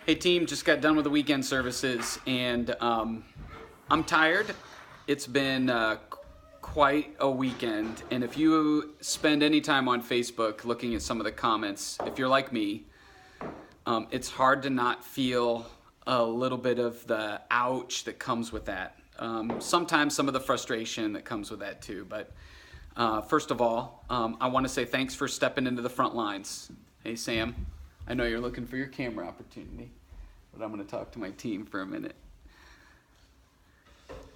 Hey team, just got done with the weekend services and I'm tired. It's been quite a weekend, and if you spend any time on Facebook looking at some of the comments, if you're like me, it's hard to not feel a little bit of the ouch that comes with that. Sometimes some of the frustration that comes with that too, but first of all, I want to say thanks for stepping into the front lines. Hey Sam, I know you're looking for your camera opportunity, but I'm going to talk to my team for a minute.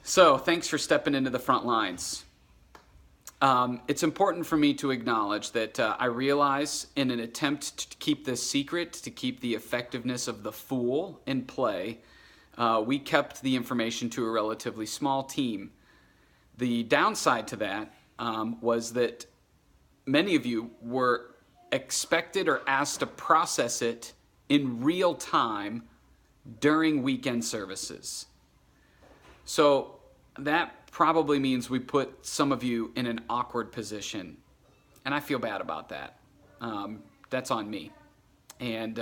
So thanks for stepping into the front lines. It's important for me to acknowledge that I realize in an attempt to keep this secret, to keep the effectiveness of the Fool in play, we kept the information to a relatively small team. The downside to that was that many of you were expected or asked to process it in real time during weekend services. So that probably means we put some of you in an awkward position, and I feel bad about that. That's on me. And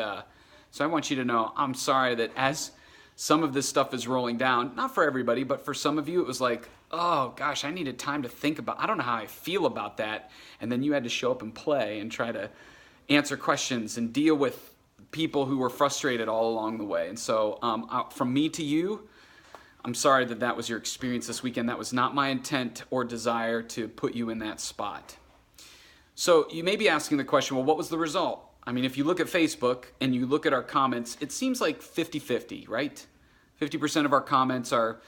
so I want you to know I'm sorry that as some of this stuff is rolling down, not for everybody, but for some of you, it was like, oh gosh, I needed time to think about, I don't know how I feel about that. And then you had to show up and play and try to answer questions and deal with people who were frustrated all along the way. And so from me to you, I'm sorry that that was your experience this weekend. That was not my intent or desire to put you in that spot. So you may be asking the question, well, what was the result? I mean, if you look at Facebook and you look at our comments, it seems like 50-50, right? 50% of our comments are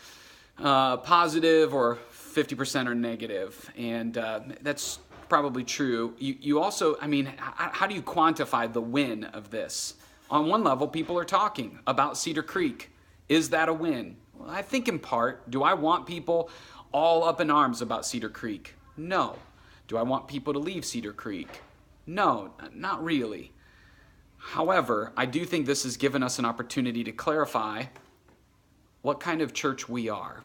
positive or 50% are negative. And that's probably true. You also, I mean, how do you quantify the win of this? On one level, people are talking about Cedar Creek. Is that a win? Well, I think in part. Do I want people all up in arms about Cedar Creek? No. Do I want people to leave Cedar Creek? No, not really. However, I do think this has given us an opportunity to clarify what kind of church we are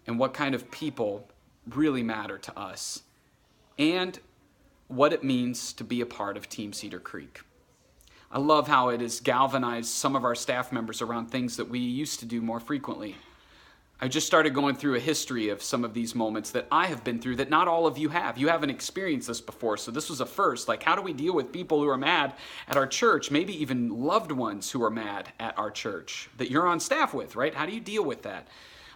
and what kind of people really matter to us and what it means to be a part of Team Cedar Creek. I love how it has galvanized some of our staff members around things that we used to do more frequently. I just started going through a history of some of these moments that I have been through that not all of you have. You haven't experienced this before, so this was a first. Like, how do we deal with people who are mad at our church, maybe even loved ones who are mad at our church that you're on staff with, right? How do you deal with that?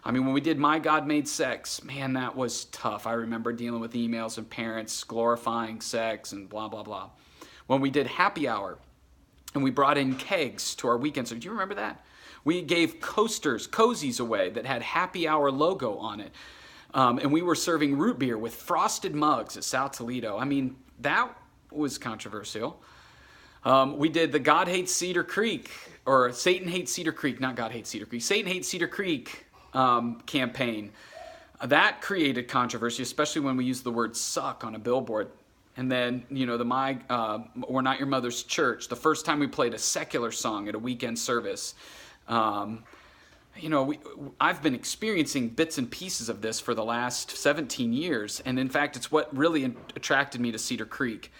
I mean, when we did My God Made Sex, man, that was tough. I remember dealing with emails and parents glorifying sex and blah, blah, blah. When we did Happy Hour, and we brought in kegs to our weekends. So do you remember that? We gave coasters, cozies away that had Happy Hour logo on it. And we were serving root beer with frosted mugs at South Toledo. I mean, that was controversial. We did the God Hates Cedar Creek, or Satan Hates Cedar Creek, not God Hates Cedar Creek, Satan Hates Cedar Creek campaign. That created controversy, especially when we used the word suck on a billboard. And then, you know, We're Not Your Mother's Church, the first time we played a secular song at a weekend service. You know, I've been experiencing bits and pieces of this for the last 17 years. And in fact, it's what really attracted me to Cedar Creek.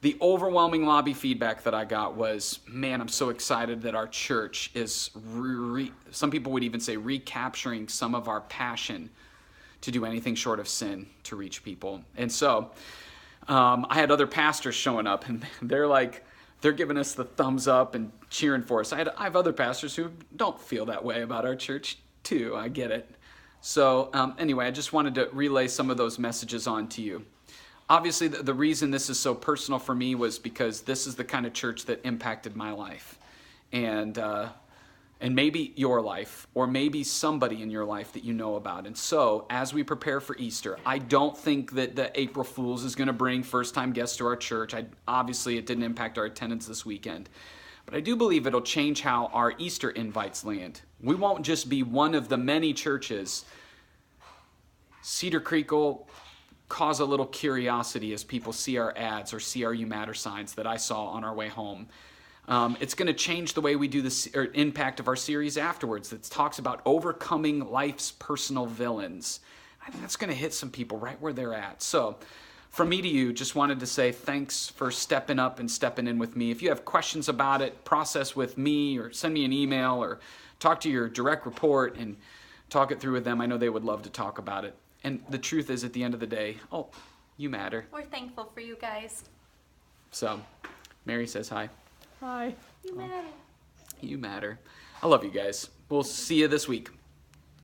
The overwhelming lobby feedback that I got was, man, I'm so excited that our church is, some people would even say, recapturing some of our passion to do anything short of sin to reach people. And so I had other pastors showing up, and they're giving us the thumbs up and cheering for us. I have other pastors who don't feel that way about our church too. I get it. So anyway, I just wanted to relay some of those messages on to you. Obviously, the reason this is so personal for me was because this is the kind of church that impacted my life. And maybe your life, or maybe somebody in your life that you know about. And so, as we prepare for Easter, I don't think that the April Fools is going to bring first-time guests to our church. Obviously, it didn't impact our attendance this weekend. But I do believe it'll change how our Easter invites land. We won't just be one of the many churches. Cedar Creek will cause a little curiosity as people see our ads or see our You Matter signs that I saw on our way home. It's going to change the way we do the impact of our series afterwards that talks about overcoming life's personal villains. I think that's going to hit some people right where they're at. So from me to you, just wanted to say thanks for stepping up and stepping in with me. If you have questions about it, process with me or send me an email or talk to your direct report and talk it through with them. I know they would love to talk about it. And the truth is, at the end of the day, you matter. We're thankful for you guys. So, Mary says hi. Hi. You matter. You matter. I love you guys. We'll see you this week.